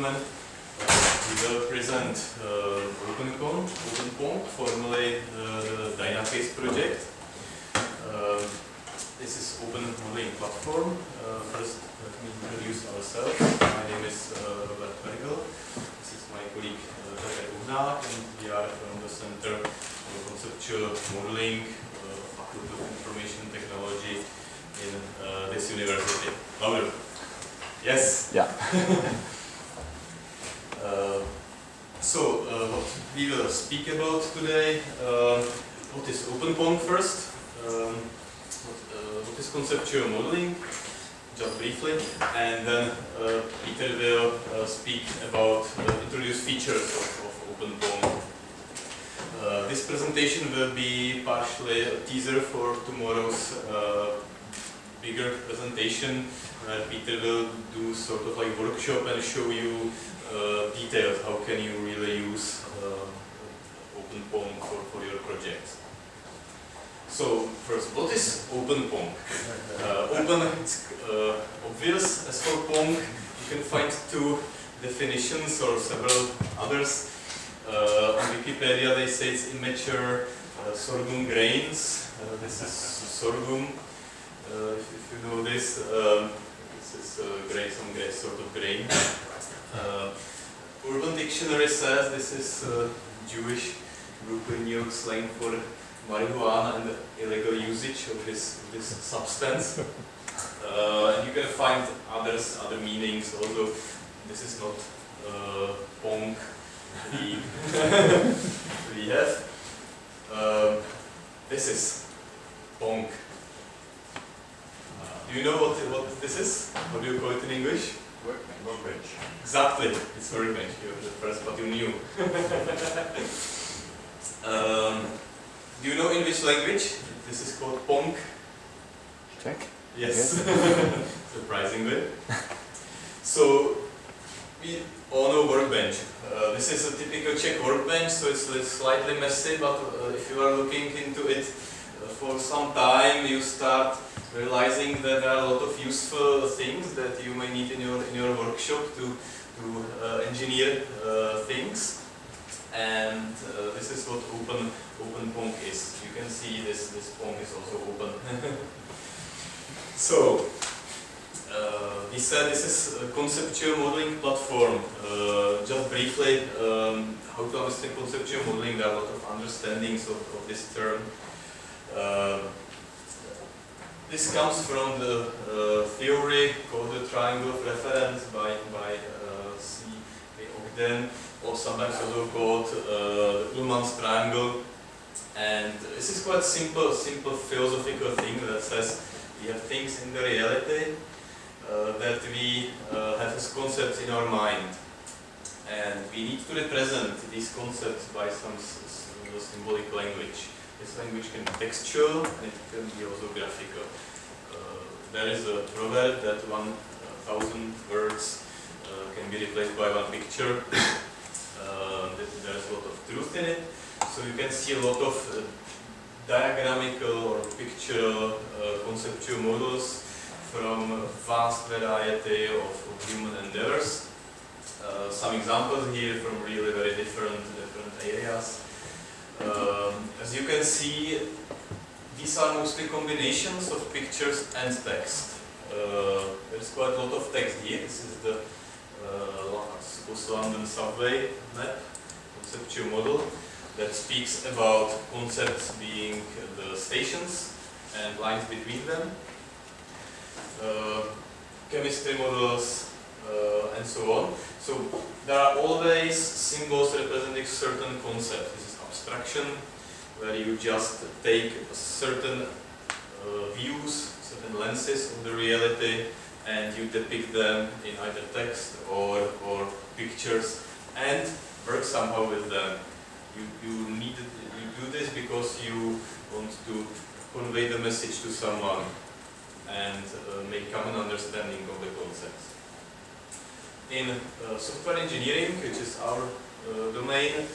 gentlemen, we will present OpenPonk, formerly the DynaCASE project. This is open modeling platform. First, let me introduce ourselves. My name is Robert Mergel. This is my colleague Petr, and we are from the Center for Conceptual Modeling, Faculty of Information Technology in this university. Louder. Yes. Yeah. What we will speak about today, what is OpenPonk first, what is conceptual modeling, just briefly, and then Peter will speak about introduce features of OpenPonk. This presentation will be partially a teaser for tomorrow's bigger presentation, where Peter will do sort of like workshop and show you details, how can you really use OpenPonk for your project. So first, what is OpenPonk? Open, it's obvious. As for Ponk, you can find two definitions or several others. On Wikipedia they say it's immature sorghum grains. This is sorghum. If you know this, this is some sort of grain. Urban Dictionary says this is Jewish Brooklyn, New York slang for marijuana and the illegal usage of this substance. And you can find other meanings, although this is not Ponk we have. This is Ponk. Do you know what this is? What do you call it in English? Workbench. Exactly, it's workbench. You're the first, but you knew. Do you know in which language this is called Ponk? Czech? Yes, surprisingly. So, we all know workbench. This is a typical Czech workbench, so it's slightly messy, but if you are looking into it for some time, you start realizing that there are a lot of useful things that you may need in your workshop to engineer things. And this is what OpenPonk is. You can see this Ponk is also open. So, we said this is a conceptual modeling platform. Just briefly, how to understand conceptual modeling, there are a lot of understandings of this term. This comes from the theory called the triangle of reference by C. Ogden, or sometimes also called the Ullmann's triangle. And this is quite simple philosophical thing that says we have things in the reality that we have as concepts in our mind, and we need to represent these concepts by some symbolic language. This language can be textual and it can be also graphical. There is a proverb that 1,000 words can be replaced by one picture. There is a lot of truth in it. So you can see a lot of diagrammatical or pictorial conceptual models from a vast variety of human endeavors. Some examples here from really very different areas. As you can see, these are mostly combinations of pictures and text. There is quite a lot of text here. This is the London subway map, conceptual model, that speaks about concepts being the stations and lines between them, chemistry models, and so on. So there are always symbols representing certain concepts. This is abstraction, where you just take certain views, certain lenses of the reality, and you depict them in either text or pictures, and work somehow with them. You do this because you want to convey the message to someone and make common understanding of the concepts. In software engineering, which is our domain,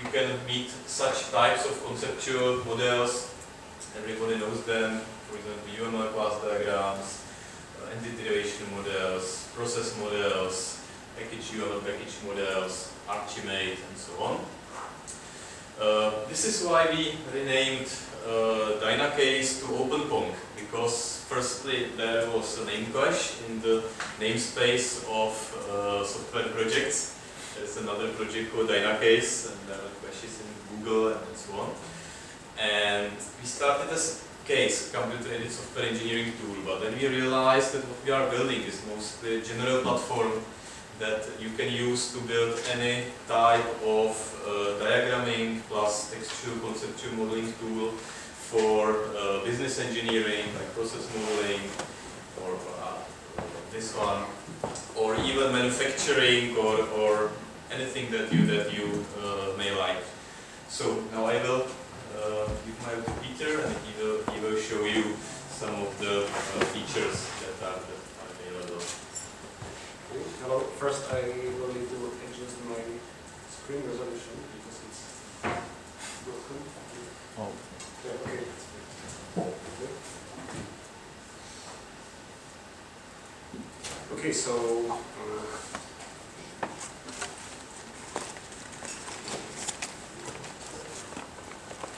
you can meet such types of conceptual models. Everybody knows them. For example, UML class diagrams, entity derivation models, process models, package UML package models, Archimate, and so on. This is why we renamed DynaCASE to OpenPonk, because firstly there was a name clash in the namespace of software projects. There's another project called DynaCASE, and there are clashes in Google and so on. And we started as CASE, computer-aided software engineering tool, but then we realized that what we are building is mostly a general platform that you can use to build any type of diagramming plus textual conceptual modeling tool for business engineering, like process modeling, or this one, or even manufacturing, or anything that you may like. So now I will give my to Peter, and he will show you some of the features that are available. Hello. First, I will need to adjust my screen resolution because it's broken. Oh. Yeah, okay. Okay, so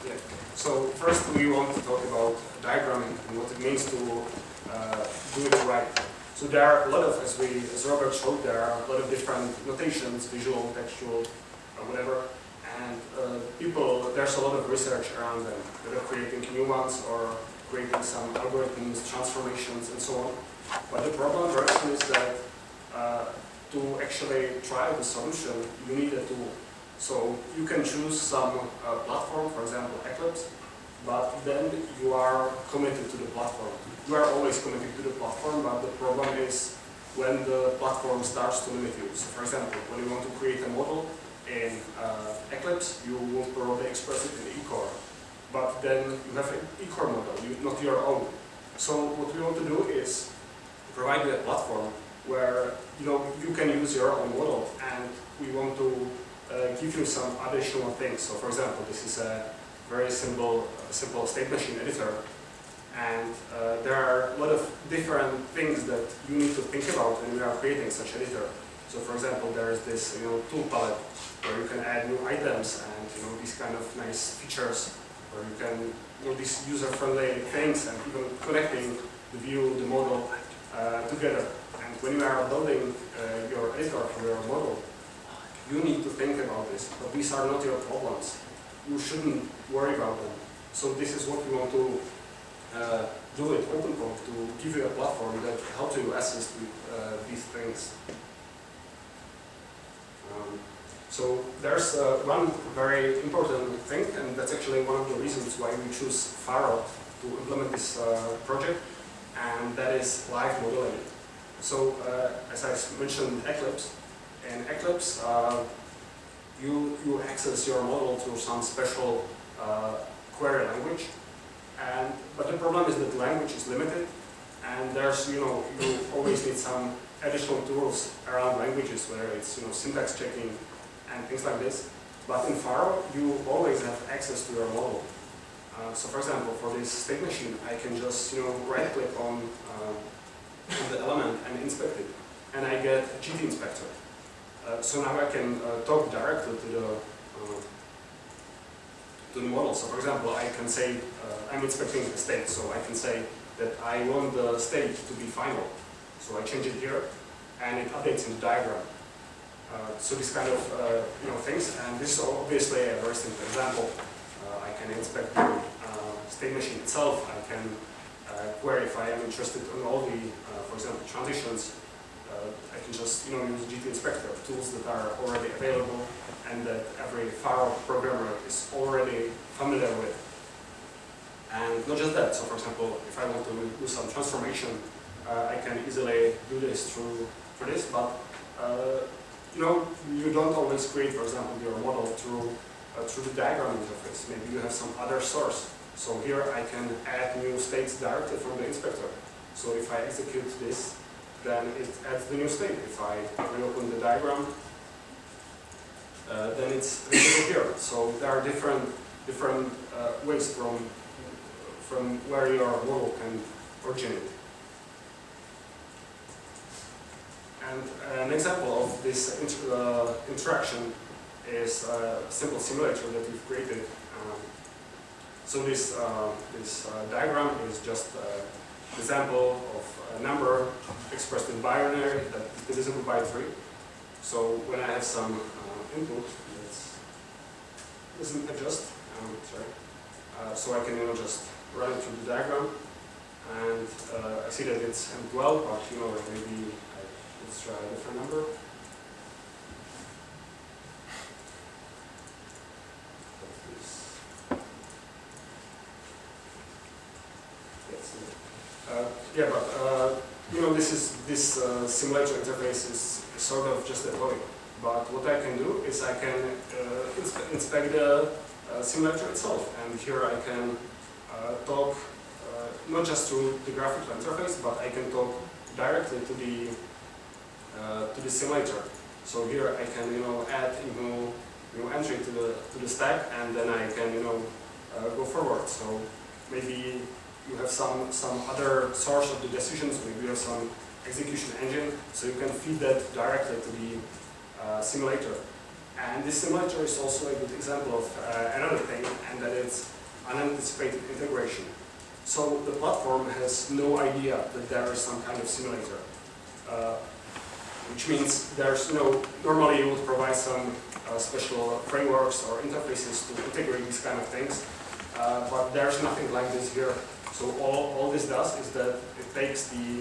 yeah. So first, we want to talk about diagramming and what it means to do it right. So there are a lot of, as Robert showed, there are a lot of different notations, visual, textual, whatever, and there's a lot of research around them, whether creating new ones or creating some algorithms, transformations, and so on. But the problem very often is that to actually try the solution, you need a tool. So you can choose some platform, for example, Eclipse, but then you are committed to the platform. You are always committed to the platform, but the problem is when the platform starts to limit you. So for example, when you want to create a model in Eclipse, you will probably express it in eCore. But then you have an eCore model, not your own. So what we want to do is provide you a platform where you can use your own model, and we want to give you some additional things. So for example, this is a very simple state machine editor. And there are a lot of different things that you need to think about when you are creating such editor. So for example, there is this tool palette where you can add new items and these kind of nice features, where you can these user-friendly things, and even connecting the view, the model together. And when you are building your editor for your model, you need to think about this. But these are not your problems. You shouldn't worry about them. So this is what we want to do at OpenPonk, to give you a platform that helps you assist with these things. So there's one very important thing, and that's actually one of the reasons why we choose Faro to implement this project, and that is live modeling. So as I mentioned, in Eclipse, you access your model through some special query language. But the problem is that the language is limited, and there's you always need some additional tools around languages, whether it's syntax checking and things like this. But in Faro, you always have access to your model. So for example, for this state machine, I can just right click on the element and inspect it, and I get a GT inspector. So now I can talk directly to the model. So for example, I can say, I'm inspecting the state, so I can say that I want the state to be final. So I change it here, and it updates in the diagram. So this kind of things, and this is obviously a very simple example. I can inspect the state machine itself. I can query if I am interested in all the, for example, transitions. I can just use GT inspector, tools that are already available and that every Faro programmer is already familiar with. And not just that, so for example, if I want to do some transformation, I can easily do this through this, but you don't always create, for example, your model through the diagram interface. Maybe you have some other source. So here I can add new states directly from the inspector. So if I execute this, then it adds the new state. If I reopen the diagram, then it's visible here. So there are different ways from where your model can originate. And an example of this interaction is a simple simulator that we've created. So this diagram is just an example of a number expressed in binary that is divisible by 3. So when I have some input, doesn't adjust, so I can just run it through the diagram, and I see that it's M12, but maybe let's try a different number. Yeah, but this simulator interface is sort of just a toy. But what I can do is I can inspect the simulator itself, and here I can talk not just through the graphical interface, but I can talk directly to the simulator. So here I can add new entry to the stack, and then I can go forward. So maybe you have some other source of the decisions, maybe you have some execution engine, so you can feed that directly to the simulator. And this simulator is also a good example of another thing, and that it's unanticipated integration. So the platform has no idea that there is some kind of simulator, which means there's normally you would provide some special frameworks or interfaces to integrate these kind of things, but there's nothing like this here. So all this does is that it takes the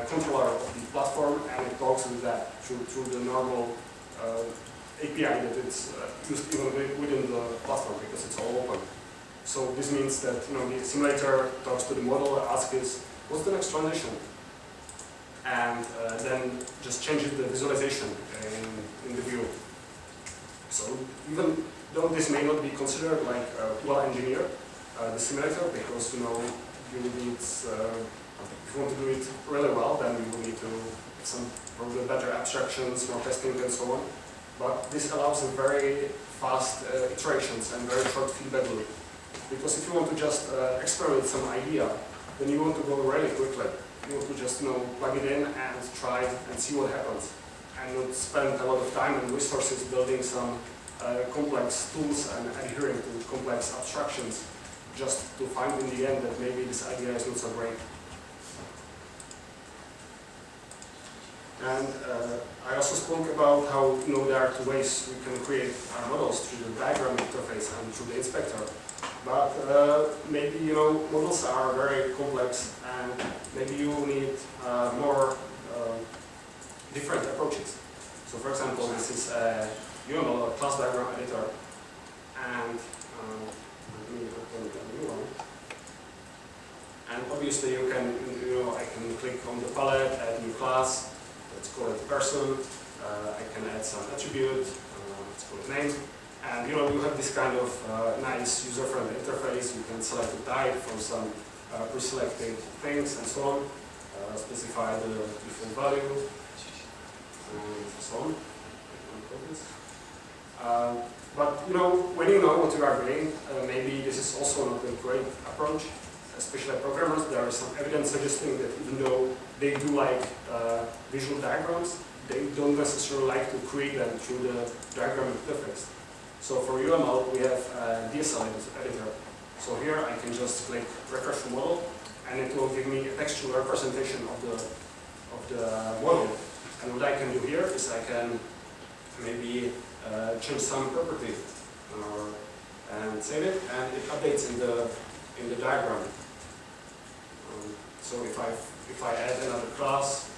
controller of the platform and it talks with that through the normal API that it's used even within the platform, because it's all open. So this means that the simulator talks to the model, asks what's the next transition, and then just changes the visualization in the view. So even though this may not be considered like well engineered, the simulator, because you need if you want to do it really well, then you will need to some probably better abstractions, more testing, and so on. But this allows a very fast iterations and very short feedback loop. Because if you want to just experiment some idea, then you want to go really quickly. You want to just plug it in and try and see what happens, and not spend a lot of time and resources building some complex tools and adhering to complex abstractions, just to find in the end that maybe this idea is not so great. And I also spoke about how there are 2 ways we can create our models, through the diagram interface and through the inspector. But maybe models are very complex, and maybe you need more different approaches. So for example, this is a UML, a class diagram editor, and let me open a new one. And obviously you can, I can click on the palette, add new class, let's call it person. I can add some attribute, let's call it name. And you have this kind of nice user-friendly interface. You can select a type from some pre-selected things and so on, specify the default value, and so on. But when you know what you are doing, maybe this is also not a great approach. Especially programmers, there is some evidence suggesting that even though they do like visual diagrams, they don't necessarily like to create them through the diagram interface. So for UML, we have a DSL editor. So here I can just click refresh the model, and it will give me a textual representation of the model. And what I can do here is I can maybe change some property and save it, and it updates in the diagram. So if I add another class,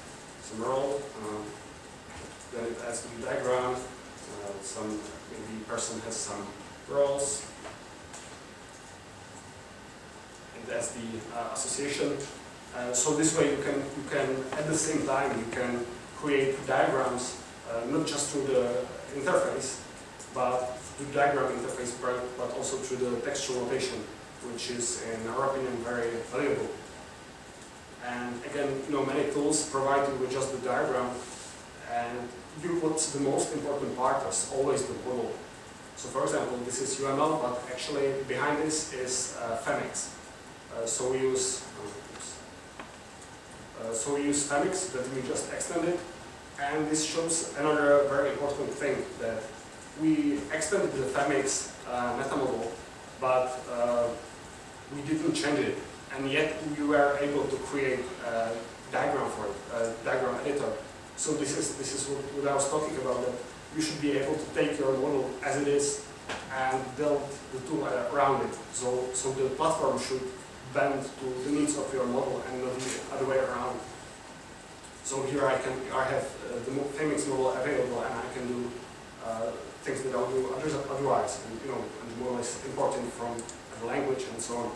some role, then it adds to the diagram. Maybe person has some roles. It adds the association. So this way you can at the same time you can create diagrams not just through the interface, but through the diagram interface, but also through the textual notation, which is, in our opinion, very valuable. And again, many tools provide you with just the diagram, and what's the most important part is always the model. So for example, this is UML, but actually behind this is Femix. So we use Femix that we just extended, And this shows another very important thing, that we extended the Femix meta model, but we didn't change it, and yet we were able to create a diagram for it, a diagram editor. So this is what I was talking about, that you should be able to take your model as it is and build the tool around it. So the platform should bend to the needs of your model and not the other way around. So here I have the Femix model available, and I can do things that I'll do otherwise, and and more or less importing from the language and so on.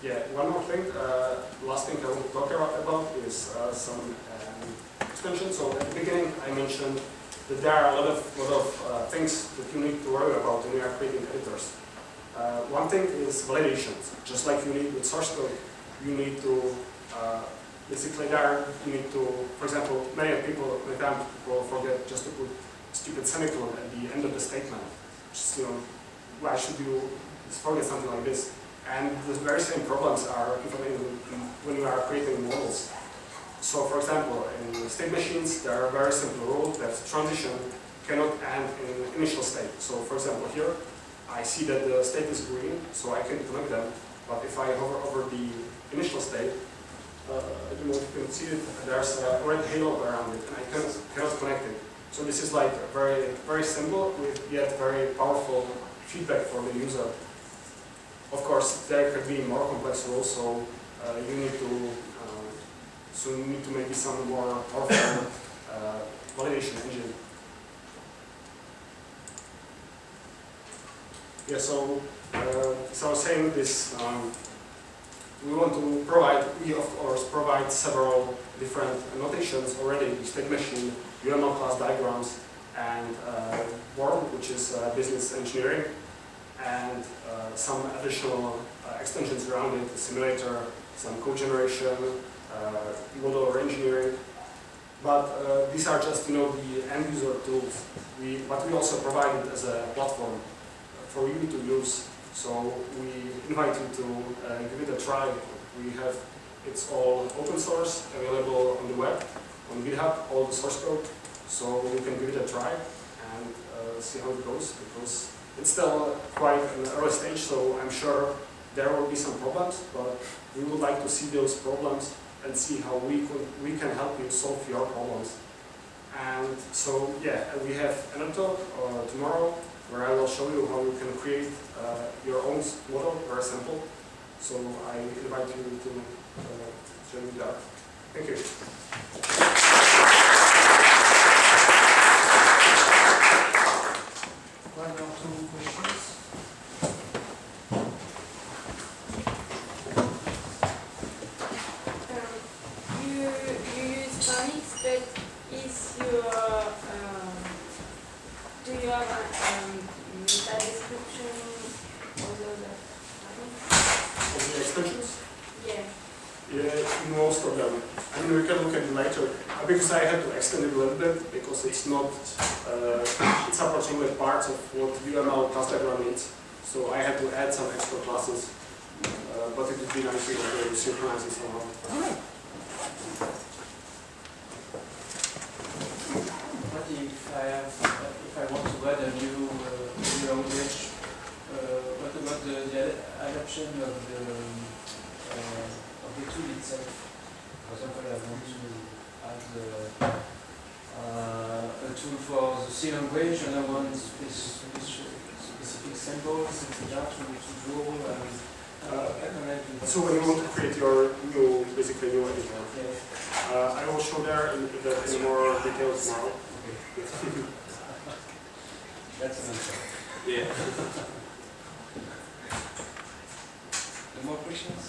Yeah, one more thing. Last thing I want to talk about is some extensions. So at the beginning, I mentioned that there are a lot of things that you need to worry about when you are creating editors. One thing is validations. Just like you need with source code, you need to basically you need to, for example, many people forget just to put stupid semicolon at the end of the statement. Just, why should you forget something like this? And the very same problems are implemented when you are creating models. So, for example, in state machines, there are very simple rules that transition cannot end in initial state. So, for example, here, I see that the state is green, so I can connect them. But if I hover over the initial state, I don't know if you can see it, there's a red halo around it, and I cannot connect it. So this is like very, very simple, with yet very powerful feedback for the user. Of course, there could be more complex rules, so you need to maybe some more powerful validation engine. Yeah, so I was saying this. We want to provide. We of course provide several different notations already: state machine, UML class diagrams, and WORM, which is business engineering, and some additional extensions around it: the simulator, some code generation, model or engineering. But these are just the end user tools. But we also provide it as a platform for you to use. So we invite you to give it a try. It's all open source, available on the web, on GitHub, all the source code. So you can give it a try and see how it goes, because it's still quite an early stage. So I'm sure there will be some problems, but we would like to see those problems and see how we can help you solve your problems. And so yeah, we have another talk tomorrow, where I will show you how you can create your own model, very simple. So I invite you to join me there. Thank you. One or two questions? You use Phoenix, but is your do you have a meta description although that Of the extensions? yeah. Yeah, most of them. I mean, we can look at it later. Because I had to extend it a little bit, because it's not, it supports only parts of what UML class diagram needs. So I had to add some extra classes. But it would be nice if we synchronize it somehow. What if I want to add a new language? What about the adoption of the tool itself? For example, I want to add a tool for the C language, and I want specific symbols, etc. to draw. So when you want to create your new, basically new editor, Yeah. I will show there in more details tomorrow. Okay. That's an answer. Yeah. Any more questions?